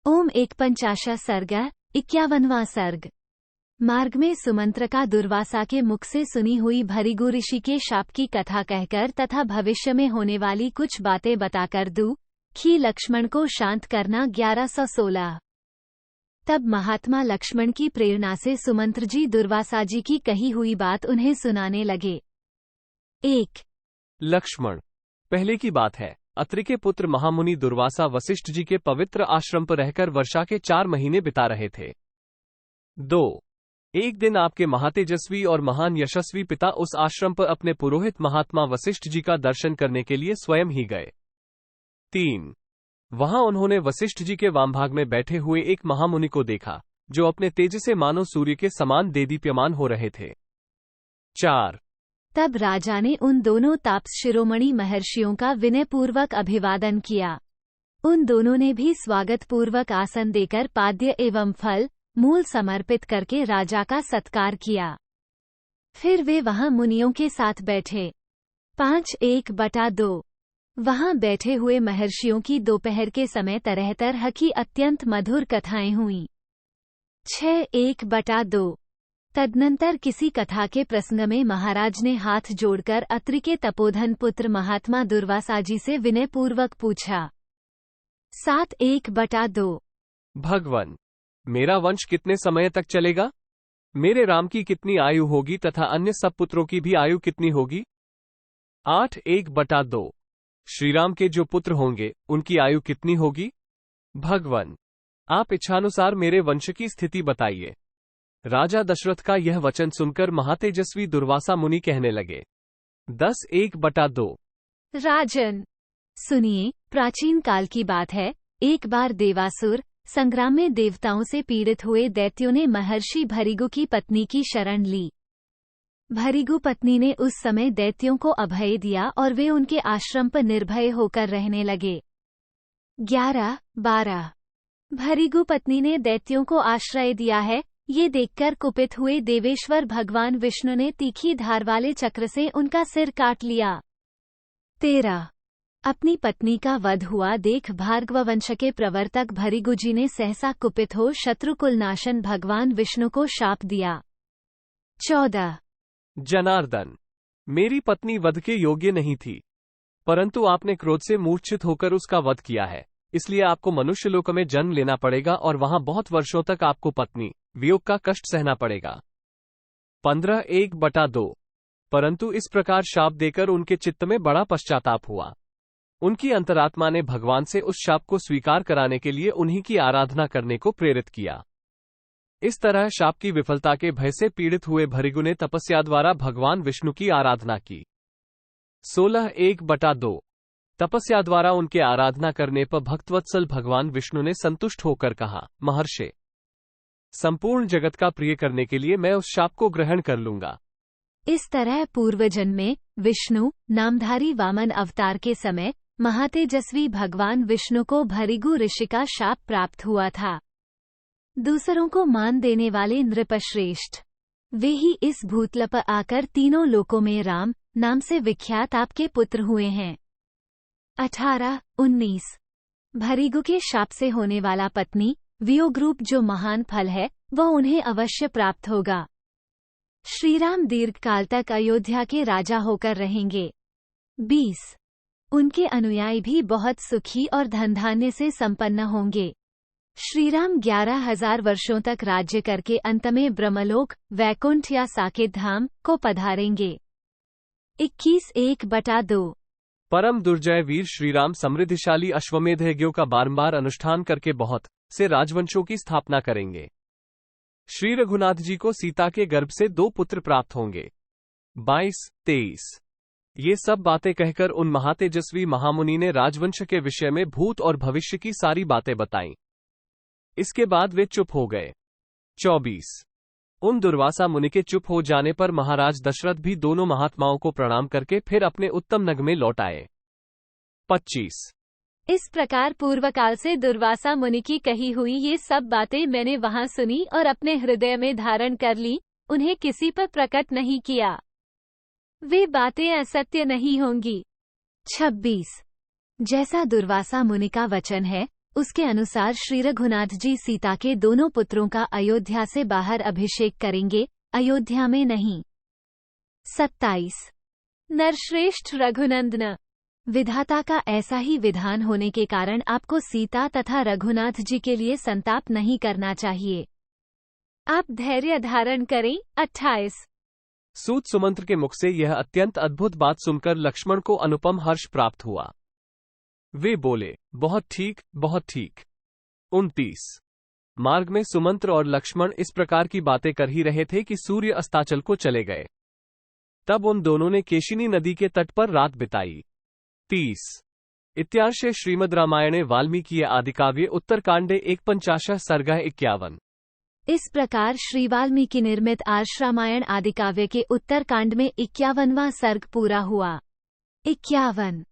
ओम 150 सर्ग 51वां सर्ग। मार्ग में सुमंत्रका दुर्वासा के मुख से सुनी हुई भृगु ऋषि के शाप की कथा कहकर तथा भविष्य में होने वाली कुछ बातें बताकर दुखी लक्ष्मण को शांत करना। 1116। तब महात्मा लक्ष्मण की प्रेरणा से सुमंत्र जी दुर्वासा जी की कही हुई बात उन्हें सुनाने लगे। 1। लक्ष्मण, पहले की बात है, अत्रि के पुत्र महामुनि दुर्वासा वशिष्ठ जी के पवित्र आश्रम पर रहकर वर्षा के 4 महीने बिता रहे थे। 2। एक दिन आपके महातेजस्वी और महान यशस्वी पिता उस आश्रम पर अपने पुरोहित महात्मा वशिष्ठ जी का दर्शन करने के लिए स्वयं ही गए। 3। वहां उन्होंने वशिष्ठ जी के वामभाग में बैठे हुए एक महामुनि को देखा, जो अपने तेज से मानो सूर्य के समान देदीप्यमान हो रहे थे। 4। तब राजा ने उन दोनों तापस शिरोमणि महर्षियों का विनयपूर्वक अभिवादन किया। उन दोनों ने भी स्वागत पूर्वक आसन देकर पाद्य एवं फल मूल समर्पित करके राजा का सत्कार किया। फिर वे वहां मुनियों के साथ बैठे। 5:1/2। वहां बैठे हुए महर्षियों की दोपहर के समय तरह तरह की अत्यंत मधुर कथाएं हुईं। 6:1/2। तदनंतर किसी कथा के प्रसंग में महाराज ने हाथ जोड़कर अत्रि के तपोधन पुत्र महात्मा दुर्वासा जी से विनयपूर्वक पूछा। 7:1/2। भगवान, मेरा वंश कितने समय तक चलेगा? मेरे राम की कितनी आयु होगी तथा अन्य सब पुत्रों की भी आयु कितनी होगी? 8:1/2। श्रीराम के जो पुत्र होंगे उनकी आयु कितनी होगी? भगवान, आप इच्छानुसार मेरे वंश की स्थिति बताइए। राजा दशरथ का यह वचन सुनकर महातेजस्वी दुर्वासा मुनि कहने लगे। 10:1/2। राजन, सुनिए, प्राचीन काल की बात है। एक बार देवासुर संग्राम में देवताओं से पीड़ित हुए दैत्यों ने महर्षि भृगु की पत्नी की शरण ली। भृगु पत्नी ने उस समय दैत्यों को अभय दिया और वे उनके आश्रम पर निर्भय होकर रहने लगे। 11:12। भृगु पत्नी ने दैत्यों को आश्रय दिया है, ये देखकर कुपित हुए देवेश्वर भगवान विष्णु ने तीखी धार वाले चक्र से उनका सिर काट लिया। 13। अपनी पत्नी का वध हुआ देख भार्गव वंश के प्रवर्तक भृगु जी ने सहसा कुपित हो शत्रुकुल नाशन भगवान विष्णु को शाप दिया। 14। जनार्दन, मेरी पत्नी वध के योग्य नहीं थी, परंतु आपने क्रोध से मूर्छित होकर उसका वध किया है, इसलिए आपको मनुष्यलोक में जन्म लेना पड़ेगा और वहां बहुत वर्षों तक आपको पत्नी वियोग का कष्ट सहना पड़ेगा। 15:1/2। परंतु इस प्रकार शाप देकर उनके चित्त में बड़ा पश्चाताप हुआ। उनकी अंतरात्मा ने भगवान से उस शाप को स्वीकार कराने के लिए उन्हीं की आराधना करने को प्रेरित किया। इस तरह शाप की विफलता के भय से पीड़ित हुए भृगु ने तपस्या द्वारा भगवान विष्णु की आराधना की। 16:1/2। तपस्या द्वारा उनके आराधना करने पर भक्तवत्सल भगवान विष्णु ने संतुष्ट होकर कहा, महर्षि, संपूर्ण जगत का प्रिय करने के लिए मैं उस शाप को ग्रहण कर लूंगा। इस तरह पूर्वजन्म में विष्णु नामधारी वामन अवतार के समय महातेजस्वी भगवान विष्णु को भृगु ऋषि का शाप प्राप्त हुआ था। दूसरों को मान देने वाले नृपश्रेष्ठ, वे ही इस भूतल पर आकर तीनों लोकों में राम नाम से विख्यात आपके पुत्र हुए हैं। 18-19। भृगु के शाप से होने वाला पत्नी वियोग रूप जो महान फल है वह उन्हें अवश्य प्राप्त होगा। श्रीराम दीर्घकाल तक अयोध्या के राजा होकर रहेंगे। 20। उनके अनुयायी भी बहुत सुखी और धन धान्य से संपन्न होंगे। श्रीराम 11,000 वर्षों तक राज्य करके अंत में ब्रह्मलोक वैकुंठ या साकेत धाम को पधारेंगे। 21:1/2। परम दुर्जय वीर श्रीराम समृद्धिशाली अश्वमेध यज्ञों का बारंबार अनुष्ठान करके बहुत से राजवंशों की स्थापना करेंगे। श्री रघुनाथ जी को सीता के गर्भ से 2 पुत्र प्राप्त होंगे। 22-23। ये सब बातें कहकर उन महातेजस्वी महामुनि ने राजवंश के विषय में भूत और भविष्य की सारी बातें बताईं। इसके बाद वे चुप हो गए। 24। उन दुर्वासा मुनि के चुप हो जाने पर महाराज दशरथ भी दोनों महात्माओं को प्रणाम करके फिर अपने उत्तम नग में लौट आए। 25। इस प्रकार पूर्वकाल से दुर्वासा मुनि की कही हुई ये सब बातें मैंने वहां सुनी और अपने हृदय में धारण कर ली, उन्हें किसी पर प्रकट नहीं किया। वे बातें असत्य नहीं होंगी। 26। जैसा दुर्वासा मुनि का वचन है उसके अनुसार श्री रघुनाथ जी सीता के दोनों पुत्रों का अयोध्या से बाहर अभिषेक करेंगे, अयोध्या में नहीं। 27। नरश्रेष्ठ रघुनंदन। विधाता का ऐसा ही विधान होने के कारण आपको सीता तथा रघुनाथ जी के लिए संताप नहीं करना चाहिए। आप धैर्य धारण करें। 28। सूत सुमंत्र के मुख से यह अत्यंत अद्भुत बात सुनकर लक्ष्मण को अनुपम हर्ष प्राप्त हुआ। वे बोले, बहुत ठीक, बहुत ठीक। 29। मार्ग में सुमंत्र और लक्ष्मण इस प्रकार की बातें कर ही रहे थे कि सूर्य अस्ताचल को चले गए। तब उन दोनों ने केशिनी नदी के तट पर रात बिताई। 30। इत्यार्षे श्रीमद् रामायणे वाल्मीकि आदिकाव्ये उत्तरकांडे 150 सर्गः 51। इस प्रकार श्री वाल्मीकि निर्मित आर्ष रामायण आदिकाव्य के उत्तरकांड में 51वां सर्ग पूरा हुआ। 51।